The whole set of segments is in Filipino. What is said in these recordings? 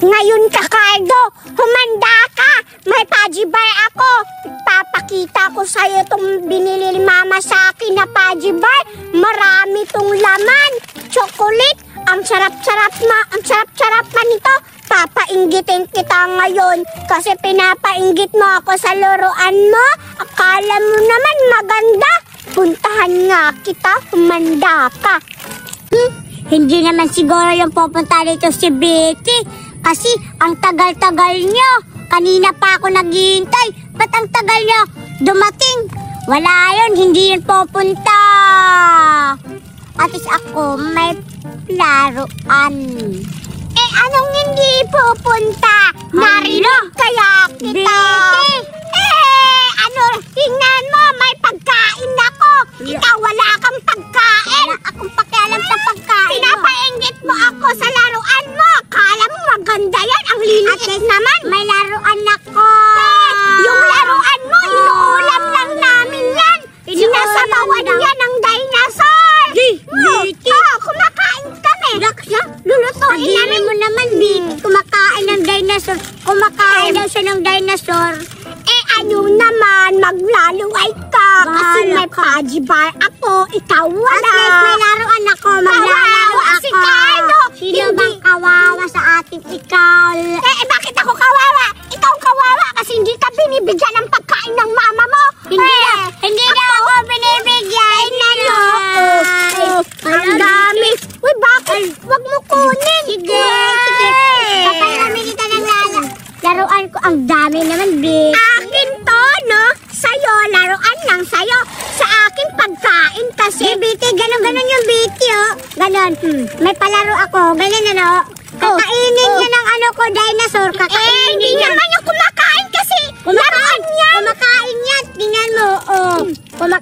Ngayon ka, Cardo, humanda ka. May pajibar ako. Papakita ko sa'yo itong binili ni Mama sa akin na pajibar. Marami tong laman. Chocolate. Ang sarap-sarap pa nito. Papainggitin kita ngayon kasi pinapainggit mo ako sa laruan mo. Akala mo naman maganda. Puntahan nga kita, humanda ka. Hindi naman siguro yung pupunta dito si Betty. Kasi ang tagal-tagal nyo. Kanina pa ako naghihintay. Ba't ang tagal nyo dumating? Wala yun, hindi yun pupunta. At least ako may laruan. Eh, anong hindi pupunta? Narinig kaya kita. Tingnan mo, may pagkain ako. Ikaw, wala kang pagkain. Wala akong pakialam sa pagkain. Pinapainggit mo ako sa laruan mo. Akala mo maganda yan. Ang linis naman. May laruan ako. Yung laruan mo, inuulam lang namin yan. Sinasabawan yan ng dinosaur. Kumakain kami. Lulutuin namin mo naman, Betty. Kumakain ng dinosaur. Kumakain daw siya ng dinosaur. Ano naman, maglaluay ka. Kasi may pajibar ako. Ikaw wala. At least may laruan ako. Maglalaro ako. Si Cardo. Sino bang kawawa sa ating ikaw? Bakit ako kawawa? Ikaw kawawa kasi hindi ka binibigyan ng pagkain ng mama mo. Hindi na ako binibigyan. Ang dami. Uy, bakit? Huwag mo kunin. Sige. Paparami kita ng laruan ko. Ang dami naman, Betty. Akin to, no? Sa'yo, laruan lang sa'yo. Sa akin, pagkain kasi. Betty, ganon yung Betty, oh. Ganon. May palaro ako. Ganon, ano? Kakainin niya ng ano ko, dinosaur. Kakainin hindi naman yung kumakain kasi. Laruan yan. Kumakain yan. Tingnan mo, wala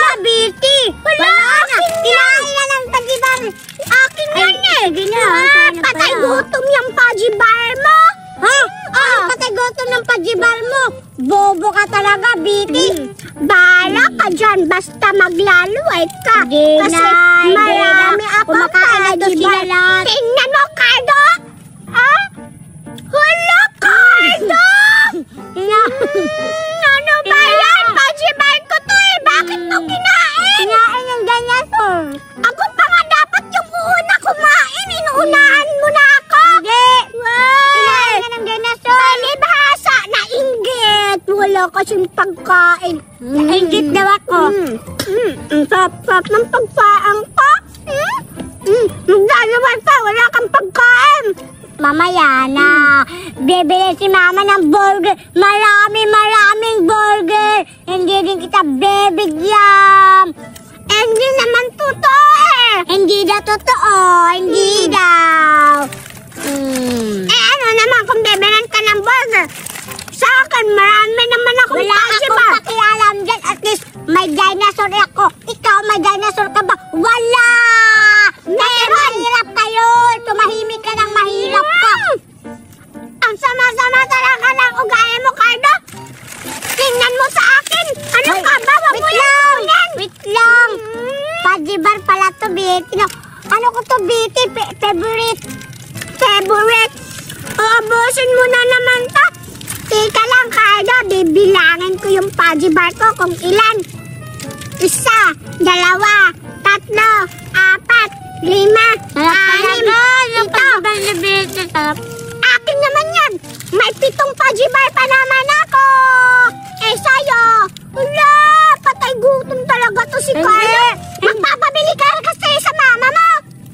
na, Betty. Wala na. Kinain na ng pajibar. Akin yan eh. Patay gutom yung pajibar mo. Patay gutom ng pajibar mo. Bobo ka talaga, Betty. Bahala ka dyan, basta maglaluay ka. Kasi marami akong pajibar. Tingnan mo, Cardo. Hala, Cardo! Ano ba yan? Pajibar ko to eh. Bakit to kinain? Kinain ng dinosaur. Ako pa nga dapat yung una kumain. Inuunahan mo na ako. Hindi. Kinain na ng dinosaur. Palibhasa, nainggit. Wala kasing pagkain. Nainggit daw ako. Ang sarap ng pagkain ko. Maglalaway pa, wala kang pagkain. Mamaya na. Bibili si Mama ng burger. Maraming burger. Hindi din kita bibigyan. Hindi naman totoo eh. Hindi daw totoo. Hindi daw. Ano naman kung bibilan ka ng burger? Sa akin, marami naman akong pajibar. Wala akong pakialam dyan. At least, may dinosaur ako. Ikaw, may dinosaur ka ba? Wala! Mahirap kayo. Tumahimik ka ng mahirap ka. Ang sama-sama talaga ng ugali mo, Cardo. Tingnan mo sa akin. Ano ka ba? Wait lang. Pajibar pala to, Betty. Ano ko to, Betty? Favorite. Abusin mo na naman to. Teka lang, Cardo. Bibilangin ko yung pajibar ko kung ilan. 1, 2, 3, 4, 5, 6, 7, 8, 9, 10. Akin naman yan. May 7 pajibar pa naman ako. Sa'yo. Wala, patay gutom talaga to si Carlo. Magpapabili ka kasi sa mama mo.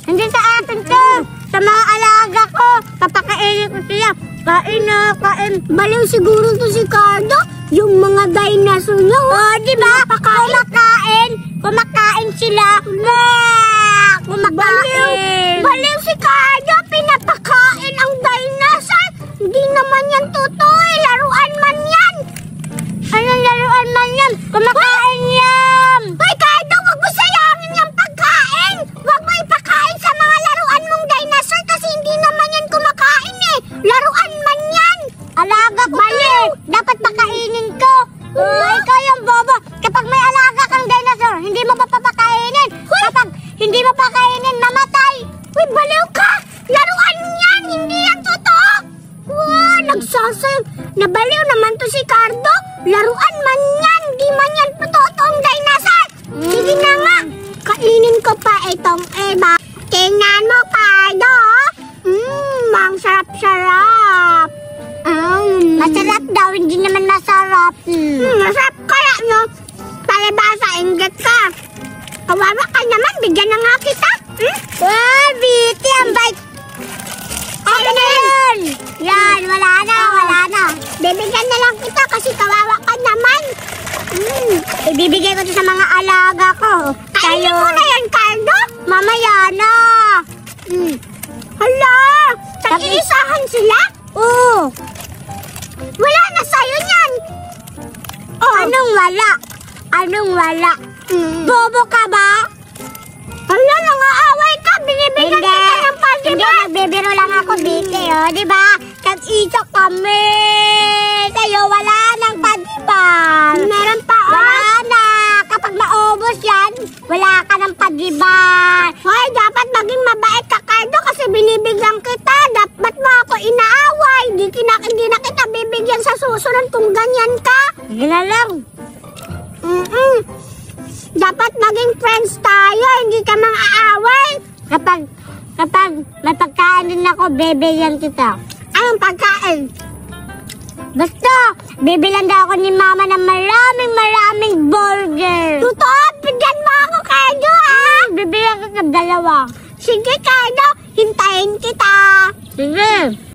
Hindi sa atin to. Sa mga alaga ko. Papakainin ko sila. Kain na, kain. Baliw siguro to si Carlo. Yung mga dinosaur niya. Diba? Kumakain sila. Baliw si Carlo. Pinapakain ang dinosaur. Hindi naman yan totoo eh. Laruan man yan. Anong laruan man yan? Kumakain yan. Hoy, Cardo, wag mo sayangin yung pagkain. Wag mo ipakain sa mga laruan mong dinosaur kasi hindi naman yan kumakain eh. Laruan man yan. Alaga ko. Baliw. Dapat pakainin ko. Ikaw yung bobo. Kapag may alaga kang dinosaur, hindi mo papakainin. Kapag hindi mo pakainin, mamatay. Uy, baliw ka. lasing. Nabaliw naman to si Cardo. Laruan man yan. Di man yan totoong dinosaur. Sige na nga. Kainin ko pa itong iba. Tingnan mo, Cardo. Ang sarap-sarap. Masarap daw, hindi naman masarap. Masarap kaya, no? Palibasa, inggit ka. Kawawa ka naman, bigyan na nga kita. Wow, Viti, ang bait. Ano na yun? Yan, wala na. Bibigyan na lang kita kasi kawawa ka naman. Ibibigay ko to sa mga alaga ko. Kainin mo na yan, Cardo. Mamaya na. Hala, tag-iisahan sila? Oo. Wala na sa'yo yan. Oh. Anong wala? Bobo ka ba? Hala, nangaaway ka. Binibigyan kita ng pagdiba. Hindi, nagbibiro lang ako, Viti, oh. Diba? Tag-isa kami. Sa'yo, wala nang pagdiba. Meron pa, oh. Wala na. Kapag maubos yan, wala ka ng pagdiba. Hoy, dapat maging mabait ka, Cardo, kasi binibigyan kita. Dapat mo ako inaaway. Hindi na kita bibigyan sa susunod kung ganyan ka. Sige na lang. Dapat maging friends tayo, hindi ka mang aaway. Kapag may pagkain din ako, bibigyan kita. Anong pagkain? Basta, bibilan daw ako ni Mama ng maraming burger. Totoo, bigyan mo ako, Cardo, ah. Bibilan kita 2. Sige, Cardo, hintayin kita. Sige.